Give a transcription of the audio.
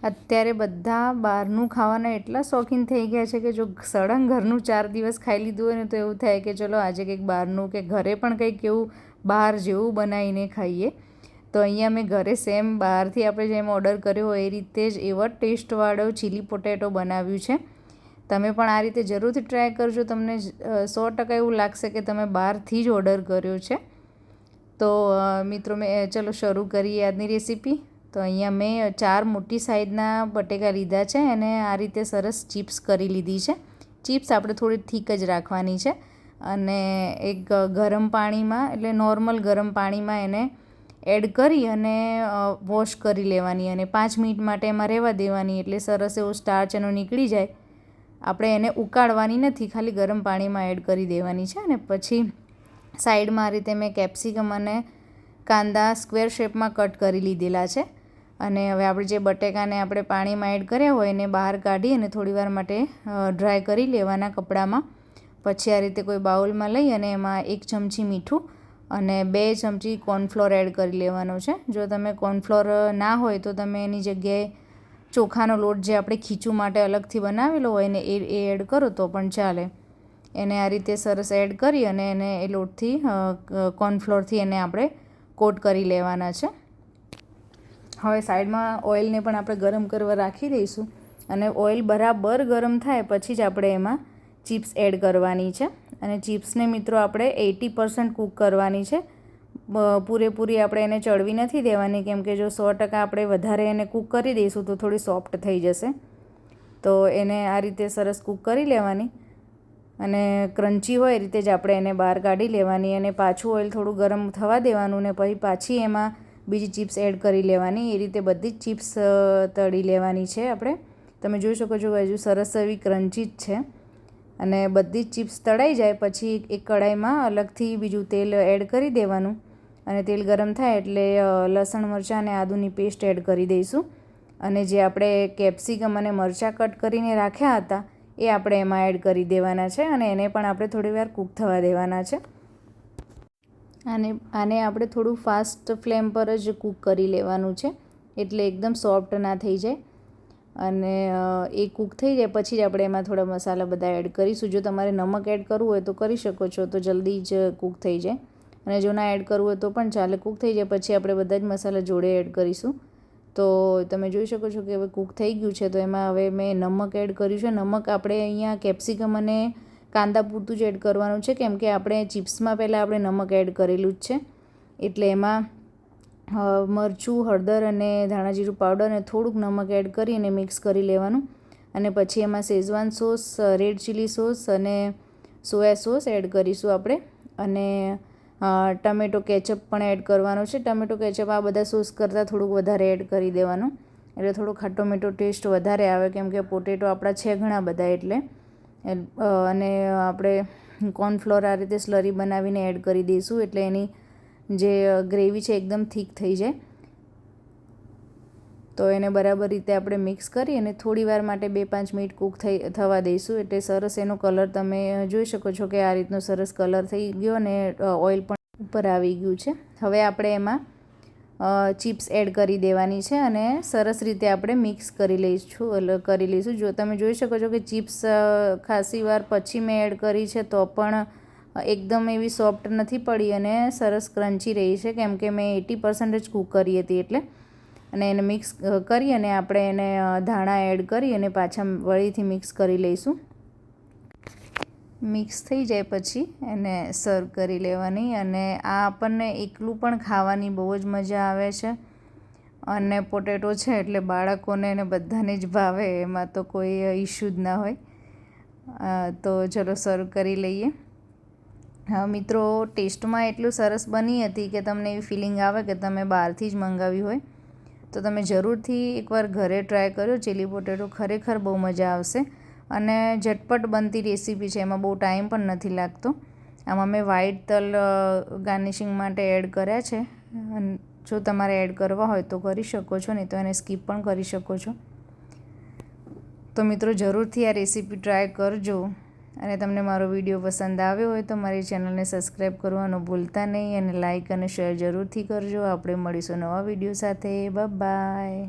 અત્યારે બધા બહારનું ખાવાના એટલા શોખીન થઈ ગયા છે કે જો સળંગ ઘરનું 4 દિવસ ખાઈ લીધું હોય ને તો એવું થાય કે ચલો આજે કંઈક બહારનું કે ઘરે પણ કંઈક એવું બહાર જેવું બનાવીને ખાઈએ. તો અહીંયા મેં ઘરે સેમ બહારથી આપણે જેમ ઓર્ડર કર્યો હોય એ રીતે જ એવો ટેસ્ટવાળો ચીલી પોટેટો બનાવ્યું છે. તમે પણ આ રીતે જરૂરથી ટ્રાય કરજો. તમને 100% એવું લાગશે કે તમે બહારથી જ ઓર્ડર કર્યો છે. તો મિત્રો ચલો શરૂ કરીએ આજની રેસીપી. તો અહીંયા મેં 4 મોટી સાઈઝના બટેકા લીધા છે અને આ રીતે સરસ ચિપ્સ કરી લીધી છે. ચિપ્સ આપણે થોડી થીક જ રાખવાની છે અને એક ગરમ પાણીમાં એટલે નોર્મલ ગરમ પાણીમાં એને એડ કરી અને વોશ કરી લેવાની અને 5 મિનિટ માટે એમાં રહેવા દેવાની એટલે સરસ એવો સ્ટાર્ચ એનો નીકળી જાય. આપણે એને ઉકાળવાની નથી, ખાલી ગરમ પાણીમાં એડ કરી દેવાની છે. અને પછી સાઈડમાં આ રીતે મેં કેપ્સિકમ અને કાંદા સ્ક્વેર શેપમાં કટ કરી લીધેલા છે. અને હવે આપણે જે બટેકાને આપણે પાણીમાં એડ કર્યા હોય એને બહાર કાઢી અને થોડીવાર માટે ડ્રાય કરી લેવાના કપડામાં. પછી આ રીતે કોઈ બાઉલમાં લઈ અને એમાં 1 ચમચી મીઠું અને 2 ચમચી કોર્નફ્લોર એડ કરી લેવાનો છે. જો તમે કોર્નફ્લોર ના હોય તો તમે એની જગ્યાએ ચોખાનો લોટ જે આપણે ખીચું માટે અલગથી બનાવેલો હોય ને એ એડ કરો તો પણ ચાલે. એને આ રીતે સરસ એડ કરી અને એને એ લોટથી કોર્નફ્લોરથી એને આપણે કોટ કરી લેવાના છે. હવે સાઈડમાં ઓઇલને પણ આપણે ગરમ કરવા રાખી દઈશું અને ઓઇલ બરાબર ગરમ થાય પછી જ આપણે એમાં ચિપ્સ એડ કરવાની છે. અને ચિપ્સને મિત્રો આપણે 80% કૂક કરવાની છે. પૂરેપૂરી આપણે એને ચડવી નથી દેવાની, કેમ કે જો 100% આપણે વધારે એને કૂક કરી દઈશું તો થોડી સોફ્ટ થઈ જશે. તો એને આ રીતે સરસ કૂક કરી લેવાની અને ક્રન્ચી હોય એ રીતે જ આપણે એને બહાર કાઢી લેવાની અને પાછું ઓઇલ થોડું ગરમ થવા દેવાનું ને પછી પાછી એમાં બીજી ચિપ્સ એડ કરી લેવાની. એ રીતે બધી જ ચિપ્સ તળી લેવાની છે આપણે. તમે જોઈ શકો છો હજુ સરસ એવી ક્રન્ચી જ છે. અને બધી જ ચિપ્સ તળાઈ જાય પછી એક કડાઈમાં અલગથી બીજું તેલ એડ કરી દેવાનું અને તેલ ગરમ થાય એટલે લસણ મરચાં અને આદુની પેસ્ટ એડ કરી દઈશું. અને જે આપણે કેપ્સિકમ અને મરચાં કટ કરીને રાખ્યા હતા એ આપણે એમાં એડ કરી દેવાના છે અને એને પણ આપણે થોડીવાર કૂક થવા દેવાના છે. આને આપણે થોડું ફાસ્ટ ફ્લેમ પર જ કૂક કરી લેવાનું છે એટલે એકદમ સોફ્ટ ના થઈ જાય. અને એ કૂક થઈ જાય પછી જ આપણે એમાં થોડા મસાલા બધા એડ કરીશું. જો તમારે નમક એડ કરવું હોય તો કરી શકો છો, તો જલ્દી જ કૂક થઈ જાય. અને જો ના એડ કરવું હોય તો પણ ચાલે. કૂક થઈ જાય પછી આપણે બધા જ મસાલા જોડે એડ કરીશું. તો તમે જોઈ શકો છો કે હવે કૂક થઈ ગયું છે. તો એમાં હવે મેં નમક એડ કર્યું છે. નમક આપણે અહીંયા કેપ્સિકમ અને કાંદા પૂરતું જ એડ કરવાનું છે, કેમ કે આપણે ચિપ્સમાં પહેલાં આપણે નમક એડ કરેલું જ છે. એટલે એમાં મરચું, હળદર અને ધાણા જીરું પાવડર અને થોડુંક નમક એડ કરી અને મિક્સ કરી લેવાનું. અને પછી એમાં Schezwan sauce, red chilli sauce અને સોયા સોસ એડ કરીશું આપણે. અને ટમેટો કેચઅપ પણ એડ કરવાનો છે. ટમેટો કેચઅપ આ બધા સોસ કરતાં થોડુંક વધારે એડ કરી દેવાનું એટલે થોડો ખાટો મીઠો ટેસ્ટ વધારે આવે, કેમ કે પોટેટો આપણા છે ઘણા બધા એટલે. અને આપણે કોર્નફ્લોર આ રીતે સ્લરી બનાવીને એડ કરી દઈશું એટલે એની જે ગ્રેવી છે એકદમ થીક થઈ જાય. તો એને બરાબર રીતે આપણે મિક્સ કરી અને થોડીવાર માટે 2-5 મિનિટ કૂક થવા દઈશું એટલે સરસ એનો કલર તમે જોઈ શકો છો કે આ રીતનો સરસ કલર થઈ ગયો અને ઓઇલ પણ ઉપર આવી ગયું છે. હવે આપણે એમાં ચિપ્સ એડ કરી દેવાની છે અને સરસ રીતે આપણે મિક્સ કરી લઈશું. જો તમે જોઈ શકો છો કે ચિપ્સ ખાસી વાર પછી મેં એડ કરી છે તો પણ એકદમ એવી સોફ્ટ નથી પડી અને સરસ ક્રન્ચી રહી છે, કેમ કે મેં 80% જ કૂક કરી હતી એટલે. અને એને મિક્સ કરી અને આપણે એને ધાણા એડ કરી અને પાછા વળીથી મિક્સ કરી લઈશું. મિક્સ થઈ જાય પછી એને સર્વ કરી લેવાની. અને આ આપણને એકલું પણ ખાવાની બહુ જ મજા આવે છે. અને પોટેટો છે એટલે બાળકોને અને બધાને જ ભાવે, એમાં તો કોઈ ઇશ્યુ જ ના હોય. તો ચલો સર્વ કરી લઈએ. હા મિત્રો, ટેસ્ટમાં એટલું સરસ બની હતી કે તમને એવી ફિલિંગ આવે કે તમે બહારથી જ મંગાવી હોય. તો તમે જરૂરથી એકવાર ઘરે ટ્રાય કરો ચીલી પોટેટો. ખરેખર બહુ મજા આવશે અને ઝટપટ બનતી રેસીપી છે. એમાં બહુ ટાઈમ પણ નથી લાગતો. આમાં મેં વ્હાઈટ તલ ગાર્નિશિંગ માટે એડ કર્યા છે. જો તમારે એડ કરવા હોય તો કરી શકો છો, નહીં તો એને સ્કીપ પણ કરી શકો છો. તો મિત્રો જરૂરથી આ રેસીપી ટ્રાય કરજો. અને તમને મારો વિડીયો પસંદ આવ્યો હોય તો મારી ચેનલને સબસ્ક્રાઈબ કરવાનું ભૂલતા નહીં અને લાઇક અને શેર જરૂરથી કરજો. આપણે મળીશું નવા વિડીયો સાથે. બાય.